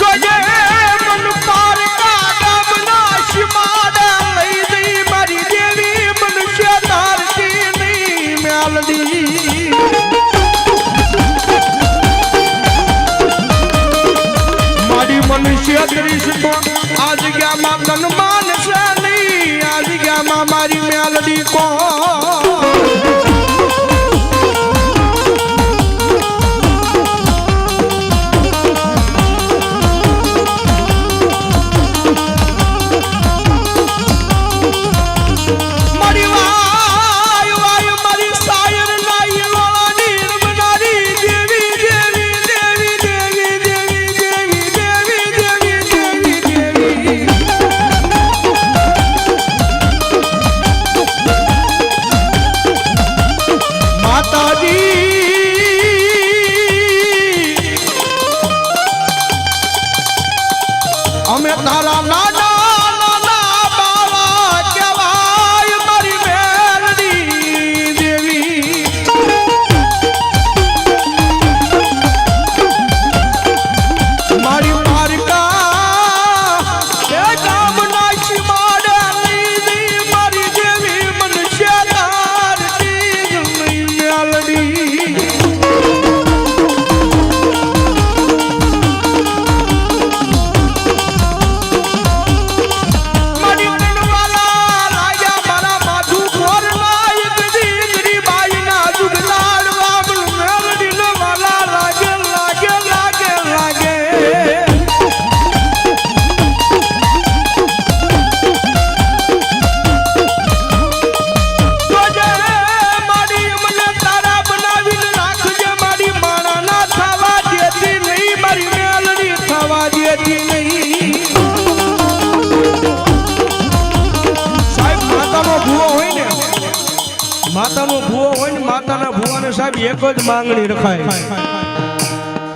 રોજે મન પાર કાગમના શિમાડે લઈ જઈ મારી દેવી મનુષ્ય ધારતી નહીં મેલડી મારી મનુષ્ય દૃષ્ટિ આ જગ્યામાં તન માનશે નહીં આ જગ્યામાં મારી મેલડી અમે તારા નાના નાના બાવા કહેવાય મારી મેલડી દેવી મારી પારકા એ ગામના શિમાડે લીધી મારી દેવી મનુષ્ય ધારતી મેલડી માતાનો ભૂવો હોય ને માતાના ભૂવાને સાહેબ એક જ માંગણી રખાય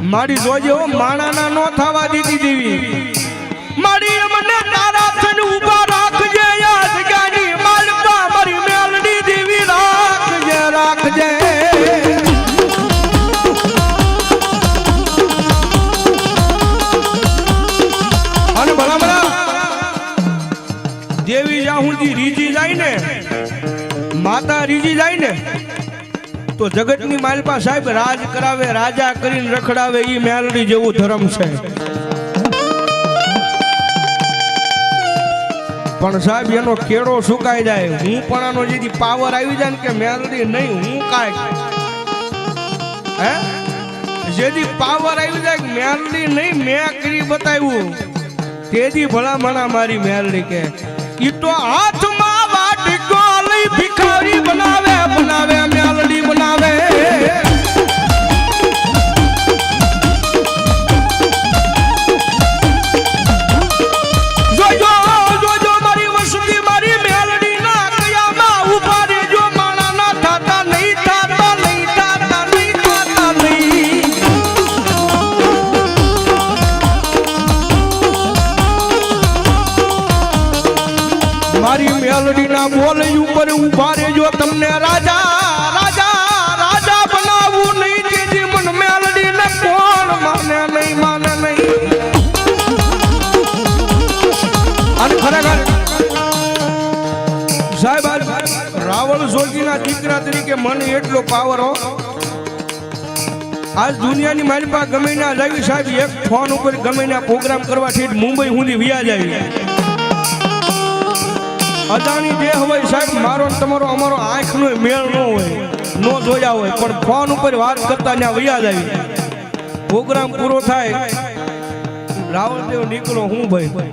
મારી જોજે હો માણાના નો થવા દીધી દેવી મારી મને તારા થઈને ઊભા રાખજે આ જગ્યાની માલપા મારી મેલડી દેવી રાખજે રાખજે અને ભલા દેવી જ્યાં સુધી રીજી જાય ને માતા રીજી જાય ને તો જગતની માલપા સાહેબ રાજ કરાવે રાજા કરીને રખડાવે ઈ મેલડી જેવું ધર્મ છે પણ સાહેબ એનો કેળો સુકાઈ જાય હું પણ આનો જેથી પાવર આવી જાય ને કે મેલડી નહીં હું કાંઈ હે જેથી પાવર આવી જાય કે મેલડી નહીં મેં કરી બતાવ્યું તેથી ભલા મણા મારી મેલડી કે ઈ તો હાથમાં વાટકો લઈ ભિખારી બનાવે બનાવે મેલડી બનાવે જોજો જોજો મારી વસતી મારી મેલડી ના કયામાં ઉભા રહેજો માણા ના થાતા નહીં થાતા નહીં થાતા નહીં થાતા નહીં મારી મેલડી ના બોલ ઉપર ઉભા રહેજો તમને રાજા રાજા રાજા બનાવવું નહીં તેથી મન મેલડી ને કોણ માને નહીં અને ખરેખર સાહેબ રાવણ જોગીના દીકરા તરીકે મને એટલો પાવર હો આજ દુનિયાની મારી પાસે ગમે ના જાવી સાહેબ એક ફોન ઉપર ગમે ના પ્રોગ્રામ કરવા થી મુંબઈ સુધી વિયા જાય અદાણી જે હોય સાહેબ મારો તમારો અમારો આંખનો મેળ ન હોય નો જોયા હોય પણ ફોન ઉપર વાત કરતા ત્યાં વૈયા જ આવી પ્રોગ્રામ પૂરો થાય રાવણદેવ નીકળો હું ભાઈ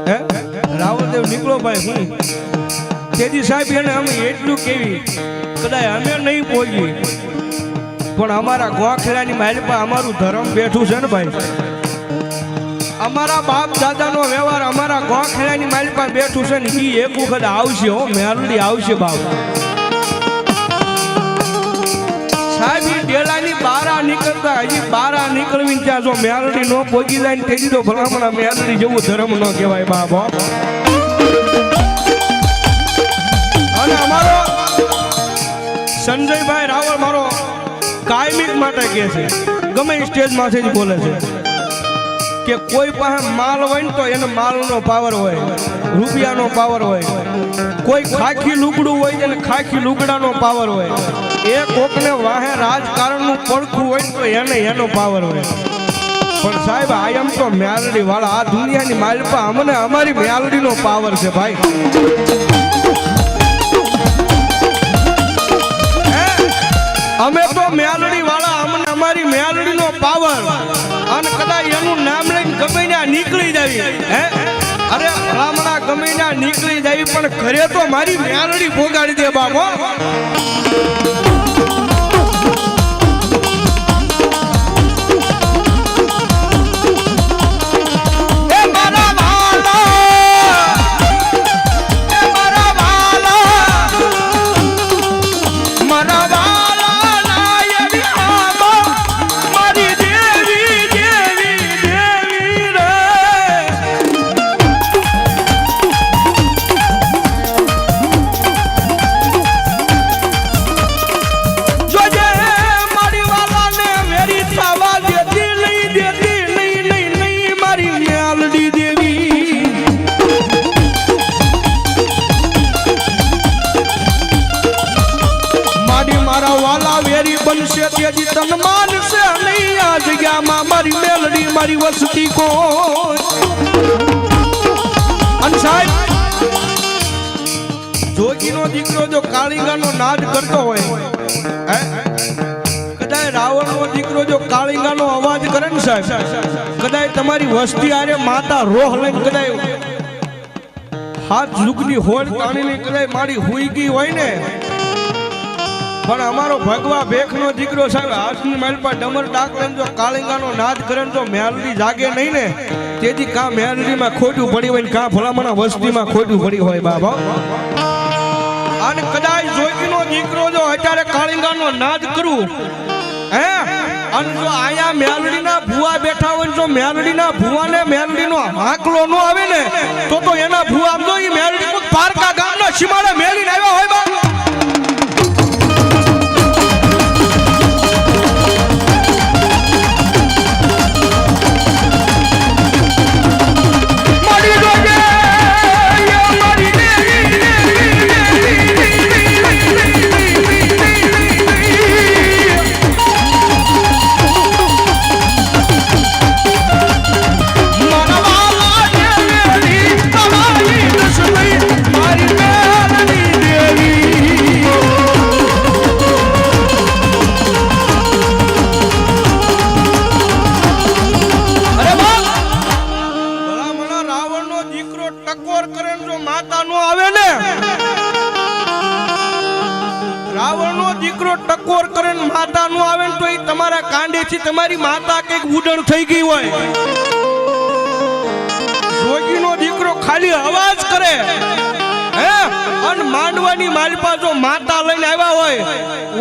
હે રાવણદેવ નીકળો ભાઈ હું તેથી સાહેબ એને અમે એટલું કેવી કદાચ અમે નહીં પહોંચી પણ અમારા ગોખેરાની માલપા અમારું ધર્મ બેઠું છે ને ભાઈ અમારા બાપ દાદાનો વ્યવહાર અમારા ગોખેરાની માલપા બેઠું છે ને ઈ એક વખત આવશે હો મેલડી આવશે બાપ સાહેબ ઈ ડેલાની બારા નીકળતા હજી બારા નીકળવીને ત્યાં જો મેલડી નો પોગી જાય ને તેથી તો ભલામણા મેલડી જેવું ધર્મ ન કહેવાય બાપ અને અમારો સંજયભાઈ રાવળ મારો કાયમિક માટે કહે છે ગમે સ્ટેજ માંથી જ બોલે છે કે કોઈ પાસે માલ હોય ને તો એને માલનો પાવર હોય, રૂપિયાનો પાવર હોય. કોઈ ખાખી લુગડું હોય એને ખાખી લુગડાનો પાવર હોય. એ કોકને વાહે રાજકારણનું પડખું હોય ને તો એને એનો પાવર હોય. પણ સાહેબ આયમ તો મેલડી વાળા આ દુનિયાની માલપા અમને અમારી મેલડીનો પાવર છે ભાઈ. અમે તો મેલડી વાળા અમને અમારી મેલડીનો પાવર. અને કદાચ એનું નામ લઈને ગમે ત્યાં નીકળી જાય અરે ભલામણા ગમે ત્યાં નીકળી જાય પણ ઘરે તો મારી મેલડી ભોગાડી દે બાબો. મારી મેલડી મારી વસતી કોઈ. અને સાહેબ જોગીનો દીકરો જો કાળીંગાનો નાદ કરતો હોય, કદાચ રાવણનો દીકરો જો કાળીંગાનો અવાજ કરે ને સાહેબ, કદાચ તમારી વસ્તી આરે માતા રોહ લઈને કદાચ હાથ ઝુકની હોળ તાણીને કદાચ મારી હુઈ ગઈ હોય ને, પણ અમારો ભગવા ભેખનો દીકરો સાહેબ હાથની માલ પર ડમર ડાક લઈને જો કાળીંગાનો નાદ કરે તો મેલડી જાગે નહીં ને. તેથી કાં મેલડીમાં ખોટું પડી હોય ને કાં ભલામણા વસ્તીમાં ખોટું પડી હોય બાબા. અને કદાચ જોગીનો દીકરો જો અત્યારે કાળીંગાનો નાદ કરું અને જો આયા મેલડીના ભુવા બેઠા હોય જો મેલડીના ભુવાને મેલડીનો હાકલો ન આવે ને તો એના ભુવા આમ તો એ મેલડી પારકા ગામના સીમાડે મેલીને આવ્યા હોય બા. તમારી માતા કઈક ઉડણ થઈ ગઈ હોય. જોગીનો દીકરો ખાલી અવાજ કરે અને માંડવાની માલપા જો માતા લઈને આવ્યા હોય,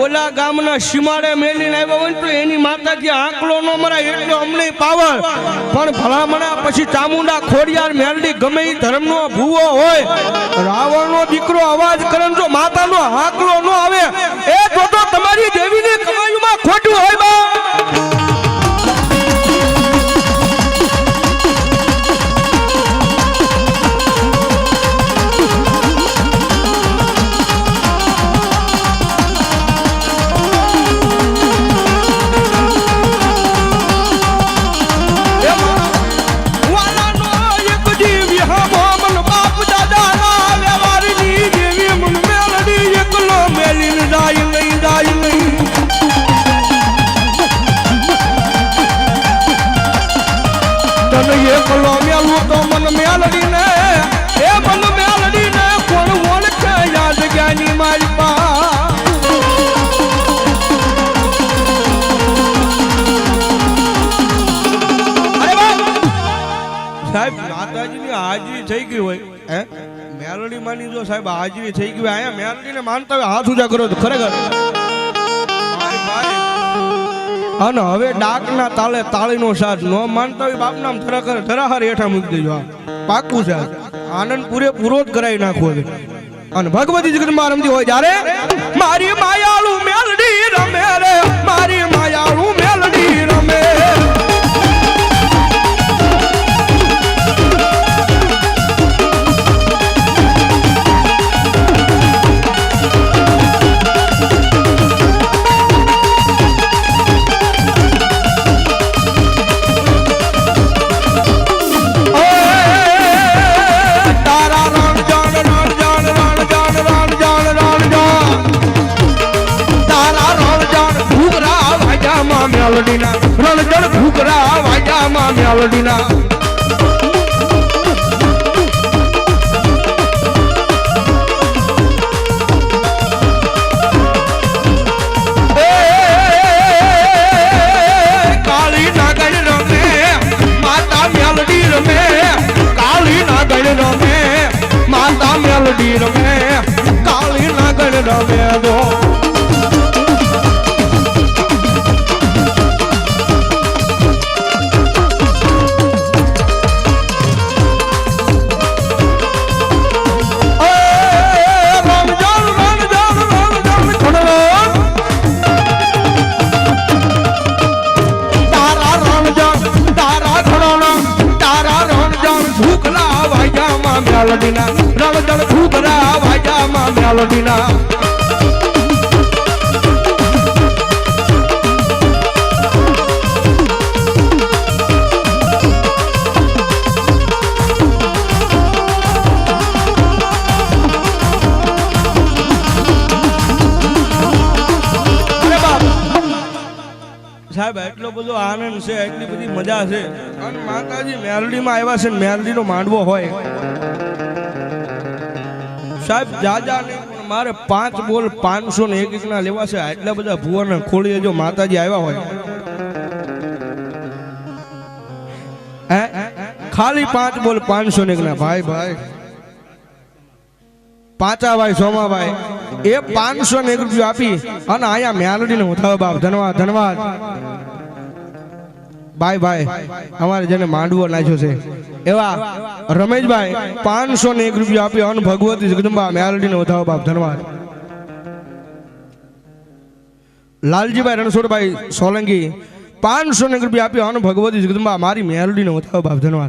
ઓલા ગામના સીમાડે મેલીને આવ્યા હોય તો એની માતાજી આંકલો નો મરાય એટલો અમને પાવર. પણ ભલામણા પછી ચામુંડા ખોડિયાર મેલડી ગમે એ ધર્મનો ભૂવો હોય, રાવણનો દીકરો અવાજ કરે જો માતાનો આંકલો ન આવે એ તો તમારી દેવીની કમાઈમાં ખોટું હોય બા. હાજરી થઈ ગઈ હોય મેલડી માની જો સાહેબ હાજરી થઈ ગઈ હોય અહીંયા મેલડીને માનતા હોય હાથ ઉજા કરો તો ખરેખર. અને હવે ડાકના તાળે તાળીનો સાથ ન માનતા હોય બાપ નામ ધરાહર હેઠા મૂકી દેજો. પાકું છે આનંદ પૂરેપૂરો જ કરાવી નાખવો છે. અને ભગવતી જગતમાં રમતી હોય જ્યારે મારી માયાળુ મેલડી રમે રે, મારી માયાળુ મેલડી રમે. મેલડીના રણજણ ઘૂઘરા વાજામાં મેલડીના કાળી નાગણ રમે માતા મેલડી રમે કાળી નાગણ રમે માતા મેલડી રમે કાળી નાગણ રમે દો મેલડીના રણજણ ઘૂઘરા વાજામાં મેલડીના સાહેબ એટલો બધો આનંદ છે એટલી બધી મજા છે અને માતાજી મેલડીમાં આવ્યા છે મેલડીનો માંડવો હોય સાહેબ જાજા નહીં પણ મારે 5 બોલ 501 ના લેવા છે એટલા બધા ભુવન ખોળીએ જો માતાજી આવ્યા હોય હે ખાલી 5 બોલ 501 ના ભાઈ ભાઈ પાંચાભાઈ સોમાભાઈ એ 501 રૂપિયા આપી અને અહીંયા મેલડીને વધાવો બાપ ધન્યવાદ ધન્યવાદ ભાઈ ભાઈ અમારે જેને માંડવો નાખ્યો છે એવા રમેશભાઈ 501 રૂપિયા આપી અને ભગવતી જગદંબા મેલડીને વધાવો બાપ ધન્યવાદ લાલજીભાઈ રણછોડભાઈ સોલંકી 501 રૂપિયા આપી અને ભગવતી જગદંબા મારી મેલડીને વધાવો બાપ ધન્યવાદ